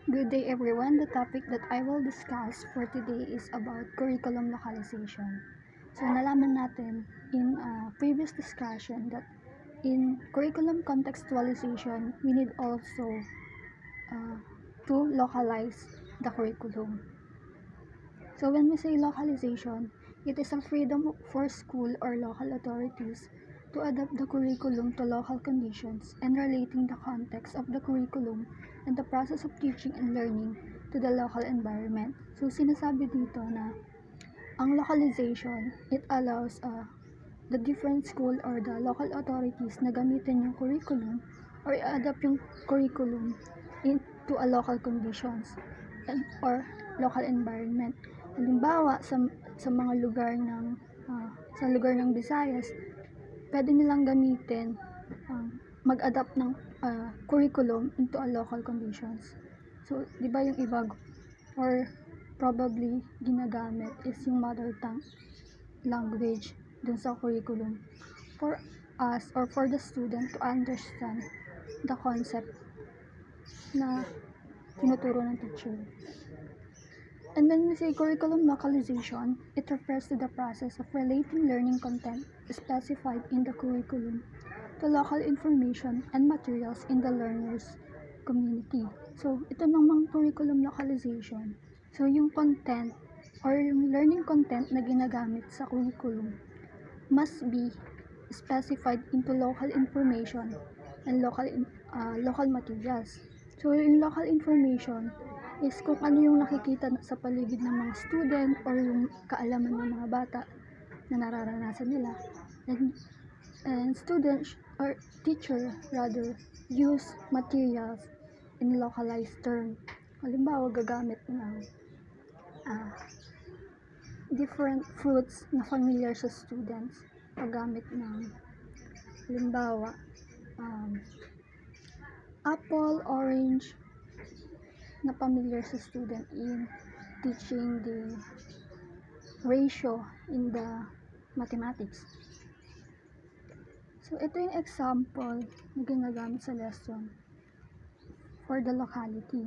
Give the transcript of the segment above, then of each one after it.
Good day everyone. The topic that I will discuss for today is about curriculum localization. So nalaman natin in a previous discussion that in curriculum contextualization, we need also to localize the curriculum. So when we say localization, it is a freedom for school or local authorities to adapt the curriculum to local conditions and relating the context of the curriculum and the process of teaching and learning to the local environment. So sinasabi dito na ang localization, it allows the different school or the local authorities na gamitin yung curriculum or i-adapt yung curriculum into a local conditions or local environment. Halimbawa, sa mga lugar ng sa lugar ng Visayas, pwede nilang gamitin mag-adapt ng curriculum into a local conditions. So, di ba yung iba or probably ginagamit is yung mother tongue language dun sa curriculum for us or for the student to understand the concept na tinuturo ng teacher. And when we say curriculum localization, it refers to the process of relating learning content specified in the curriculum to local information and materials in the learner's community. So, ito namang curriculum localization. So, yung content or yung learning content na ginagamit sa curriculum must be specified into local information and local materials. So, yung local information is kung ano yung nakikita sa paligid ng mga student or yung kaalaman ng mga bata na nararanasan nila. And students or teacher rather use materials in localized term. Halimbawa, gagamit ng different fruits na familiar sa students. Paggamit ng halimbawa, apple, orange, na familiar sa student in teaching the ratio in the mathematics. So, ito yung example na ginagamit sa lesson for the locality.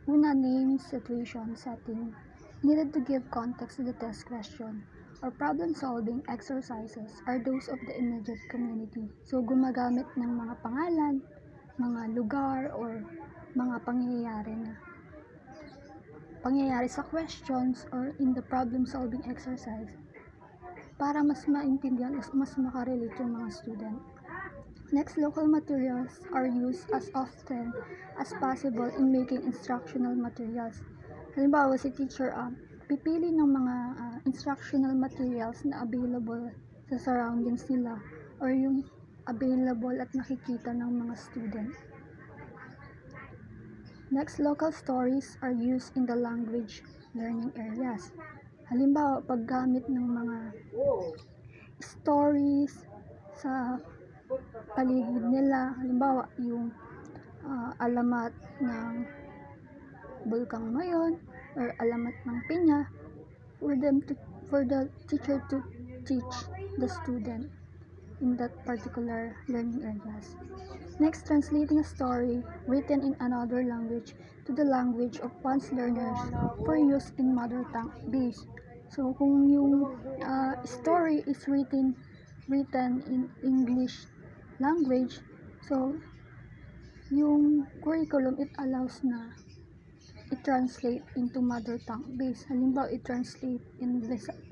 Una, name, situation, setting. Needed to give context to the test question or problem-solving exercises are those of the immediate community. So, gumagamit ng mga pangalan, mga lugar, or mga pangyayari sa questions or in the problem-solving exercise para mas maintindihan, mas makarelate yung mga student. Next, local materials are used as often as possible in making instructional materials. Halimbawa, si teacher pipili ng mga instructional materials na available sa surroundings nila or yung available at nakikita ng mga student. Next, local stories are used in the language learning areas. Halimbawa, paggamit ng mga stories sa paligid nila, halimbawa, yung alamat ng bulkang ngayon or alamat ng pinya for the teacher to teach the student in that particular learning areas. Next, translating a story written in another language to the language of one's learners for use in mother tongue base. So, kung yung story is written in English language, so yung curriculum, it allows na i-translate into mother tongue base. Halimbawa, i-translate in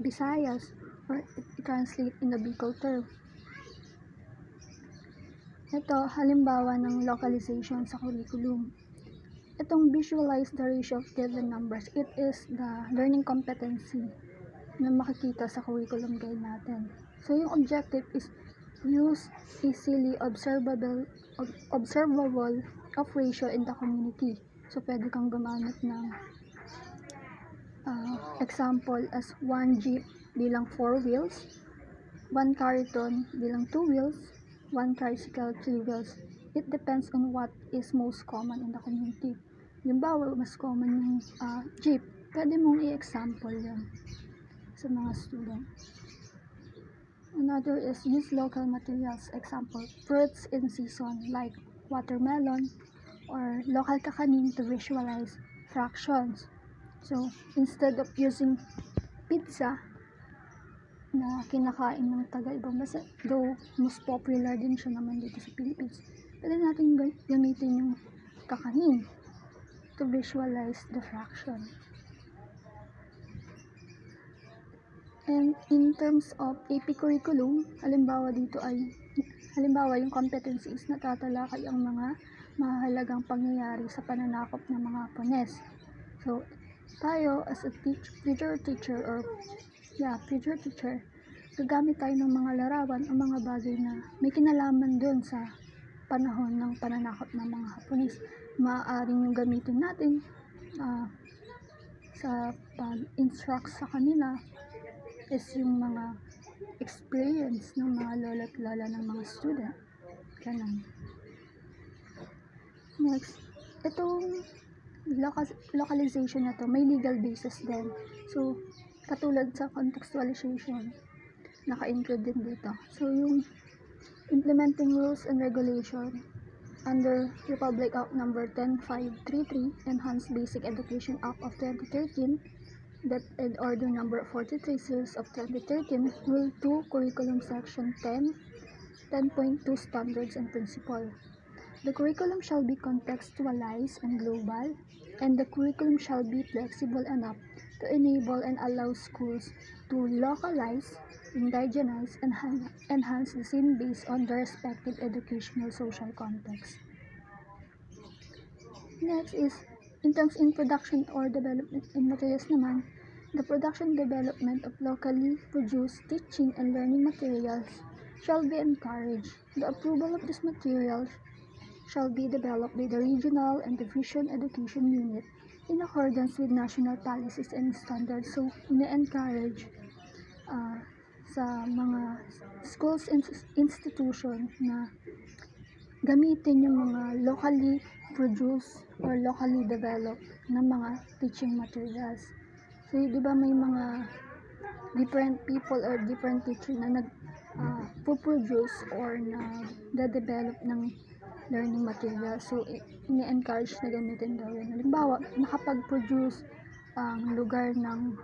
Visayas or i-translate in the Bicol term. Ito, halimbawa ng localization sa curriculum. Itong visualize the ratio of given numbers, it is the learning competency na makikita sa curriculum guide natin. So, yung objective is use easily observable of ratio in the community. So, pwede kang gumamit ng example as 1 jeep bilang 4 wheels, 1 carton bilang 2 wheels, 1 tricycle, 3 wheels. It depends on what is most common in the community. Halimbawa, mas common yung jeep. Pwede mong i-example yan sa mga student. Another is use local materials. Example, fruits in season like watermelon, or local kakanin to visualize fractions. So, instead of using pizza na kinakain ng taga-ibang bansa, though most popular din siya naman dito sa Philippines, pwede natin gamitin yung kakanin to visualize the fraction. And in terms of AP curriculum, halimbawa yung competencies na tatalakay ang mga mahalagang pangyayari sa pananakop ng mga Hapones. So, tayo as a future teacher, gagamit tayo ng mga larawan o mga bagay na may kinalaman doon sa panahon ng pananakop ng mga Hapones. Maaaring yung gamitin natin sa pag-instruct sa kanila is yung mga experience ng mga lola at lola ng mga student. Ganun. Next, itong localization na to, may legal basis din. So, katulad sa contextualization, naka-include din dito. So, yung implementing rules and regulation under Republic Act number 10533, Enhanced Basic Education Act of 2013, that and Order number 43 series of 2013, Rule 2, Curriculum Section 10.2 Standards and Principle. The curriculum shall be contextualized and global, and the curriculum shall be flexible enough to enable and allow schools to localize, indigenize, and enhance the same based on their respective educational social context. Next is, in terms in production or development in materials naman, the production development of locally produced teaching and learning materials shall be encouraged. The approval of these materials shall be developed by the regional and division education unit in accordance with national policies and standards. So, ina-encourage sa mga schools and institution na gamitin yung mga locally produced or locally developed na mga teaching materials. So, di ba may mga different people or different teacher na nag-produce or nag-develop ng learning materials. So, ini-encourage na gamitin daw yun. Halimbawa, nakapag-produce ang lugar ng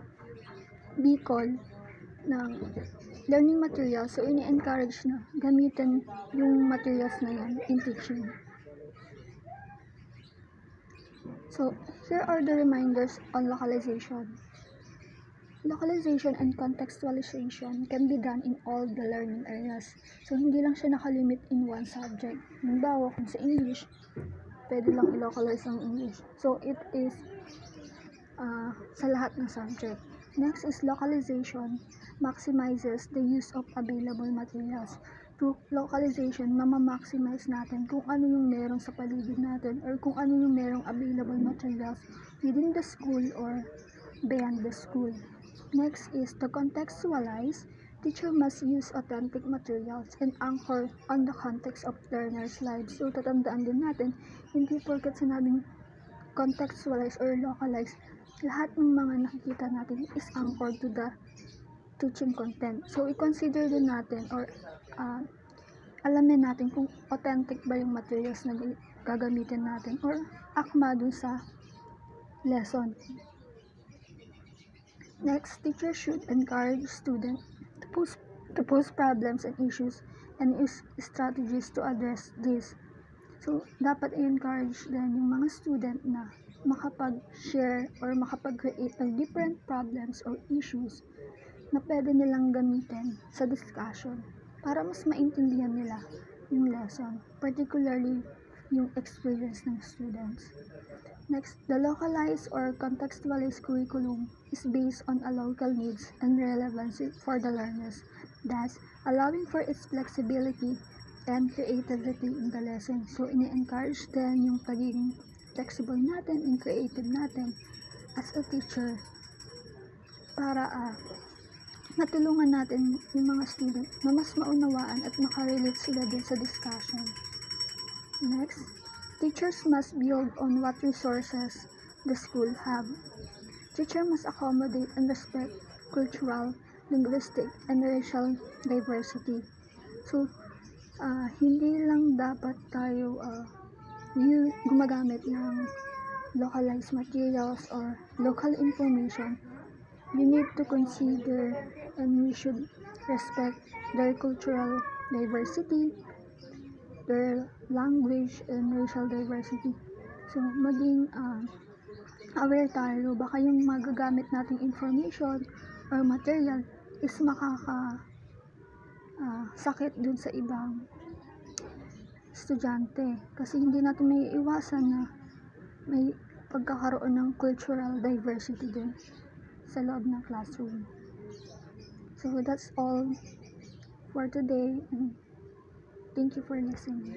Bicol ng learning materials. So, ini-encourage na gamitin yung materials na yan in teaching. So, here are the reminders on localization. Localization and contextualization can be done in all the learning areas. So, hindi lang siya nakalimit in one subject. Halimbawa, kung sa English, pwede lang i-localize ang English. So, it is sa lahat ng subject. Next is localization maximizes the use of available materials. Through localization, mama-maximize natin kung ano yung meron sa paligid natin or kung ano yung merong available materials within the school or beyond the school. Next is to contextualize. Teacher must use authentic materials and anchor on the context of learners' lives. So, tatandaan din natin, hindi porket sinabing contextualize or localize, lahat ng mga nakikita natin is anchored to the teaching content. So, i-consider din natin or alamin natin kung authentic ba yung materials na gagamitin natin or akma dun sa lesson. Next, teachers should encourage students to pose problems and issues and use strategies to address this. So, dapat i-encourage din yung mga student na makapag-share or makapag-create ng different problems or issues na pwede nilang gamitin sa discussion para mas maintindihan nila yung lesson, particularly yung experience ng students. Next, the localized or contextualized curriculum is based on a local needs and relevancy for the learners, thus allowing for its flexibility and creativity in the lesson. So, ini-encourage din yung pagiging flexible natin and creative natin as a teacher para matulungan natin yung mga student na mas maunawaan at makarelate sila din sa discussion. Next, teachers must build on what resources the school have. Teacher must accommodate and respect cultural, linguistic, and racial diversity. So, hindi lang dapat tayo gumagamit ng localized materials or local information, you need to consider and we should respect their cultural diversity, their language, and racial diversity. So, maging aware tayo, baka yung magagamit nating information or material is sakit dun sa ibang estudyante. Kasi hindi natin may iwasan na may pagkakaroon ng cultural diversity din sa loob ng classroom. So that's all for today, and thank you for listening.